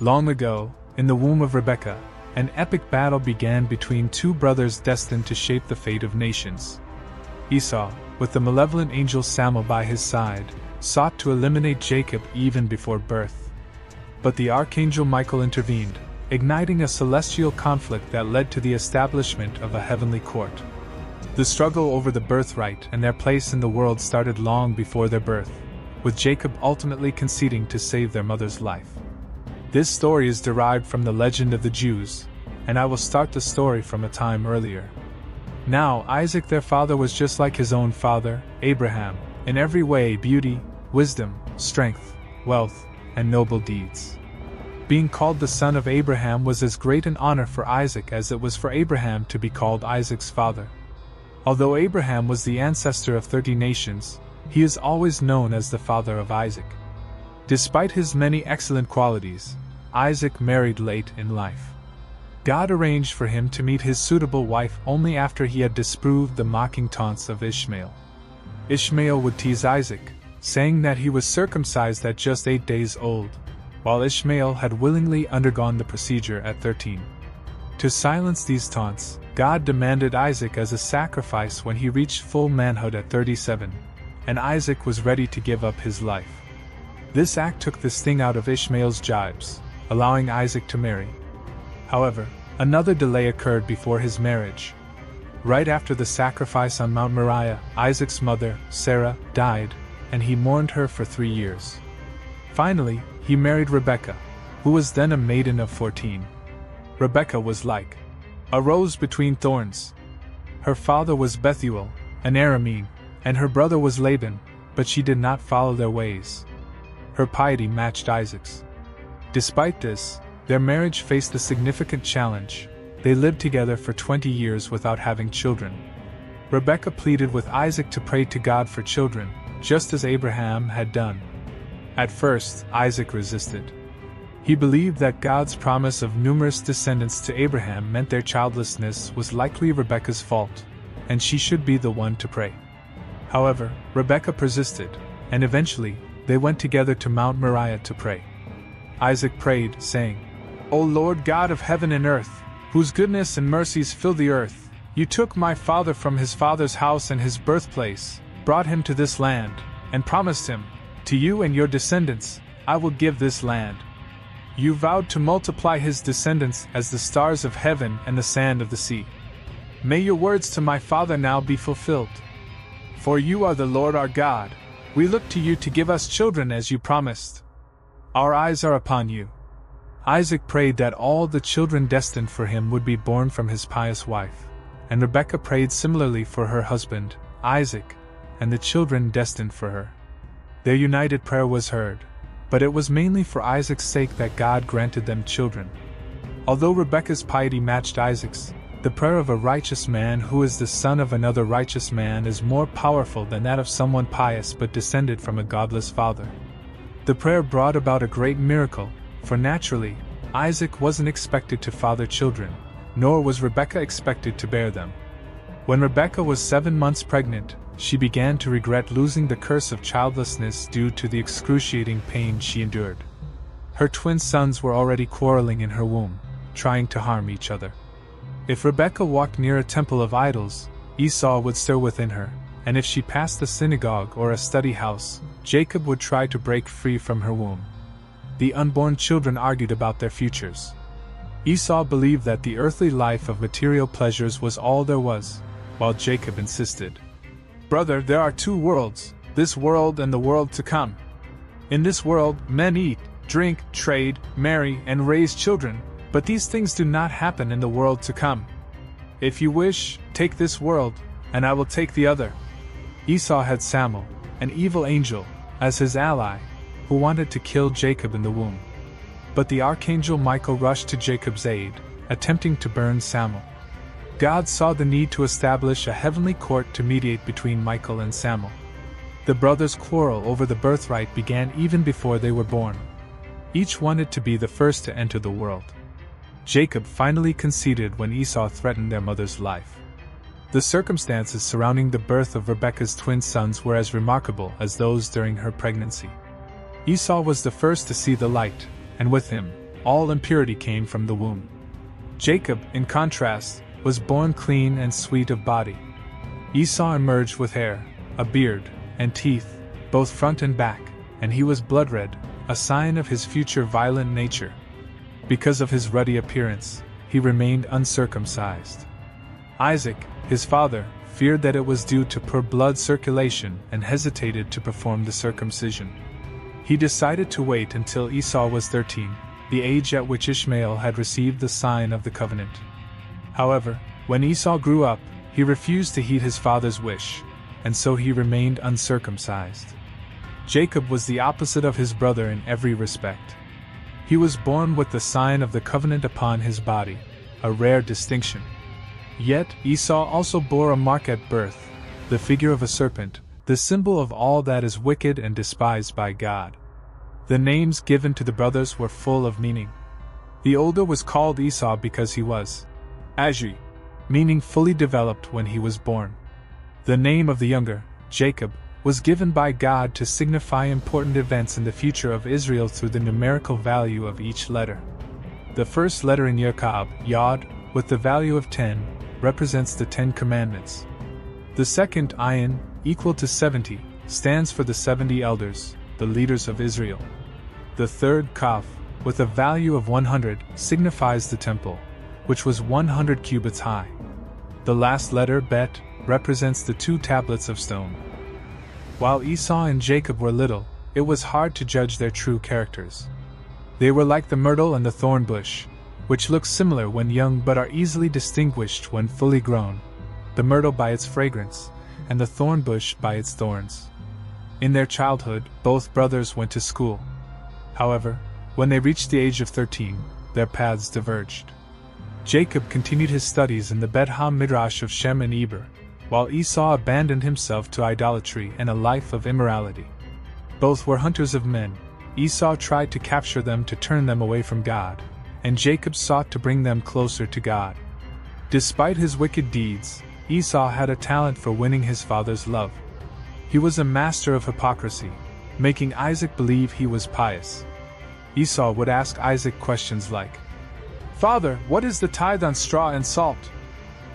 Long ago, in the womb of Rebekah, an epic battle began between two brothers destined to shape the fate of nations. Esau, with the malevolent angel Samael by his side, sought to eliminate Jacob even before birth. But the archangel Michael intervened, igniting a celestial conflict that led to the establishment of a heavenly court. The struggle over the birthright and their place in the world started long before their birth, with Jacob ultimately conceding to save their mother's life. This story is derived from the legend of the Jews, and I will start the story from a time earlier. Now Isaac their father was just like his own father, Abraham, in every way: beauty, wisdom, strength, wealth, and noble deeds. Being called the son of Abraham was as great an honor for Isaac as it was for Abraham to be called Isaac's father. Although Abraham was the ancestor of 30 nations, he is always known as the father of Isaac. Despite his many excellent qualities, Isaac married late in life. God arranged for him to meet his suitable wife only after he had disproved the mocking taunts of Ishmael. Ishmael would tease Isaac, saying that he was circumcised at just 8 days old, while Ishmael had willingly undergone the procedure at 13. To silence these taunts, God demanded Isaac as a sacrifice when he reached full manhood at 37, and Isaac was ready to give up his life. This act took the sting out of Ishmael's jibes, allowing Isaac to marry. However, another delay occurred before his marriage. Right after the sacrifice on Mount Moriah, Isaac's mother, Sarah, died, and he mourned her for 3 years. Finally, he married Rebekah, who was then a maiden of 14. Rebekah was like a rose between thorns. Her father was Bethuel, an Aramean, and her brother was Laban, but she did not follow their ways. Her piety matched Isaac's. Despite this, their marriage faced a significant challenge. They lived together for 20 years without having children. Rebekah pleaded with Isaac to pray to God for children, just as Abraham had done. At first, Isaac resisted. He believed that God's promise of numerous descendants to Abraham meant their childlessness was likely Rebekah's fault, and she should be the one to pray. However, Rebekah persisted, and eventually, they went together to Mount Moriah to pray. Isaac prayed, saying, "O Lord God of heaven and earth, whose goodness and mercies fill the earth, you took my father from his father's house and his birthplace, brought him to this land, and promised him, 'To you and your descendants, I will give this land.' You vowed to multiply his descendants as the stars of heaven and the sand of the sea. May your words to my father now be fulfilled. For you are the Lord our God. We look to you to give us children as you promised. Our eyes are upon you." Isaac prayed that all the children destined for him would be born from his pious wife, and Rebekah prayed similarly for her husband, Isaac, and the children destined for her. Their united prayer was heard, but it was mainly for Isaac's sake that God granted them children. Although Rebekah's piety matched Isaac's, the prayer of a righteous man who is the son of another righteous man is more powerful than that of someone pious but descended from a godless father. The prayer brought about a great miracle, for naturally, Isaac wasn't expected to father children, nor was Rebekah expected to bear them. When Rebekah was 7 months pregnant, she began to regret losing the curse of childlessness due to the excruciating pain she endured. Her twin sons were already quarreling in her womb, trying to harm each other. If Rebekah walked near a temple of idols, Esau would stir within her, and if she passed a synagogue or a study house, Jacob would try to break free from her womb. The unborn children argued about their futures. Esau believed that the earthly life of material pleasures was all there was, while Jacob insisted, "Brother, there are 2 worlds, this world and the world to come. In this world, men eat, drink, trade, marry, and raise children, but these things do not happen in the world to come. If you wish, take this world, and I will take the other." Esau had Samael, an evil angel, as his ally, who wanted to kill Jacob in the womb. But the archangel Michael rushed to Jacob's aid, attempting to burn Samael. God saw the need to establish a heavenly court to mediate between Michael and Samael. The brothers' quarrel over the birthright began even before they were born. Each wanted to be the first to enter the world. Jacob finally conceded when Esau threatened their mother's life. The circumstances surrounding the birth of Rebekah's twin sons were as remarkable as those during her pregnancy. Esau was the first to see the light, and with him, all impurity came from the womb. Jacob, in contrast, was born clean and sweet of body. Esau emerged with hair, a beard, and teeth, both front and back, and he was blood-red, a sign of his future violent nature. Because of his ruddy appearance, he remained uncircumcised. Isaac, his father, feared that it was due to poor blood circulation and hesitated to perform the circumcision. He decided to wait until Esau was 13, the age at which Ishmael had received the sign of the covenant. However, when Esau grew up, he refused to heed his father's wish, and so he remained uncircumcised. Jacob was the opposite of his brother in every respect. He was born with the sign of the covenant upon his body, a rare distinction. Yet Esau also bore a mark at birth, the figure of a serpent, the symbol of all that is wicked and despised by God. The names given to the brothers were full of meaning. The older was called Esau because he was Azri, meaning fully developed when he was born. The name of the younger, Jacob, was given by God to signify important events in the future of Israel through the numerical value of each letter. The first letter in Yaakov, Yod, with the value of 10, represents the 10 Commandments. The second, Ayin, equal to 70, stands for the 70 elders, the leaders of Israel. The third, Kaf, with a value of 100, signifies the temple, which was 100 cubits high. The last letter, Bet, represents the 2 tablets of stone. While Esau and Jacob were little, it was hard to judge their true characters. They were like the myrtle and the thorn bush, which look similar when young but are easily distinguished when fully grown, the myrtle by its fragrance, and the thorn bush by its thorns. In their childhood, both brothers went to school. However, when they reached the age of 13, their paths diverged. Jacob continued his studies in the Bet Ha-Midrash of Shem and Eber, while Esau abandoned himself to idolatry and a life of immorality. Both were hunters of men. Esau tried to capture them to turn them away from God, and Jacob sought to bring them closer to God. Despite his wicked deeds, Esau had a talent for winning his father's love. He was a master of hypocrisy, making Isaac believe he was pious. Esau would ask Isaac questions like, "Father, what is the tithe on straw and salt?"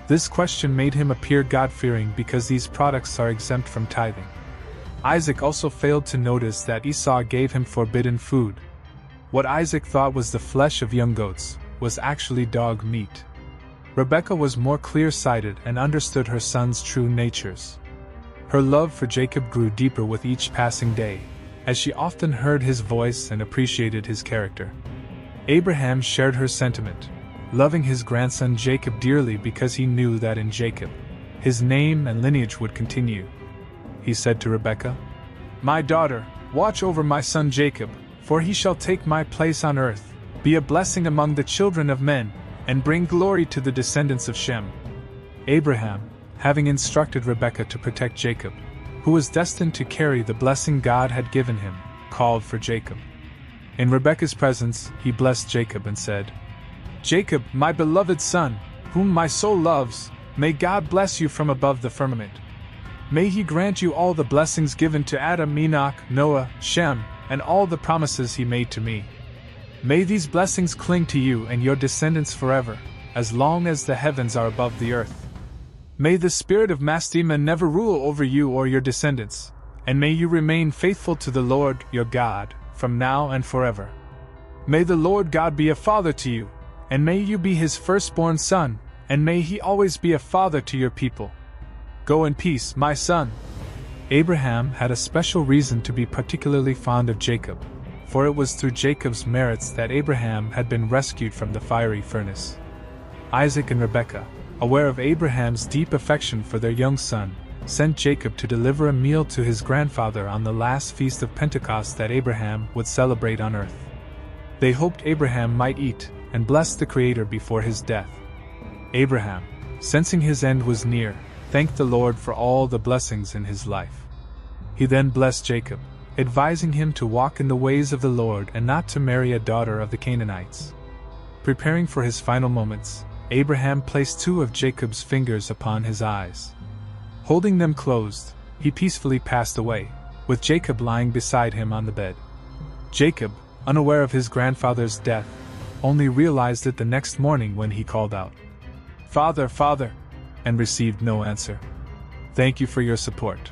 This question made him appear God-fearing because these products are exempt from tithing. Isaac also failed to notice that Esau gave him forbidden food. What Isaac thought was the flesh of young goats was actually dog meat. Rebekah was more clear-sighted and understood her son's true natures. Her love for Jacob grew deeper with each passing day, as she often heard his voice and appreciated his character. Abraham shared her sentiment, loving his grandson Jacob dearly because he knew that in Jacob, his name and lineage would continue. He said to Rebekah, "My daughter, watch over my son Jacob, for he shall take my place on earth, be a blessing among the children of men, and bring glory to the descendants of Shem." Abraham, having instructed Rebekah to protect Jacob, who was destined to carry the blessing God had given him, called for Jacob. In Rebekah's presence, he blessed Jacob and said, "Jacob, my beloved son, whom my soul loves, may God bless you from above the firmament. May he grant you all the blessings given to Adam, Enoch, Noah, Shem, and all the promises he made to me. May these blessings cling to you and your descendants forever, as long as the heavens are above the earth. May the spirit of Mastema never rule over you or your descendants, and may you remain faithful to the Lord your God, from now and forever. May the Lord God be a father to you, and may you be his firstborn son, and may he always be a father to your people. Go in peace, my son." Abraham had a special reason to be particularly fond of Jacob, for it was through Jacob's merits that Abraham had been rescued from the fiery furnace. Isaac and Rebekah, aware of Abraham's deep affection for their young son, sent Jacob to deliver a meal to his grandfather on the last feast of Pentecost that Abraham would celebrate on earth. They hoped Abraham might eat and bless the Creator before his death. Abraham, sensing his end was near, thanked the Lord for all the blessings in his life. He then blessed Jacob, advising him to walk in the ways of the Lord and not to marry a daughter of the Canaanites. Preparing for his final moments, Abraham placed 2 of Jacob's fingers upon his eyes. Holding them closed, he peacefully passed away, with Jacob lying beside him on the bed. Jacob, unaware of his grandfather's death, only realized it the next morning when he called out, "Father, Father!" and received no answer. Thank you for your support.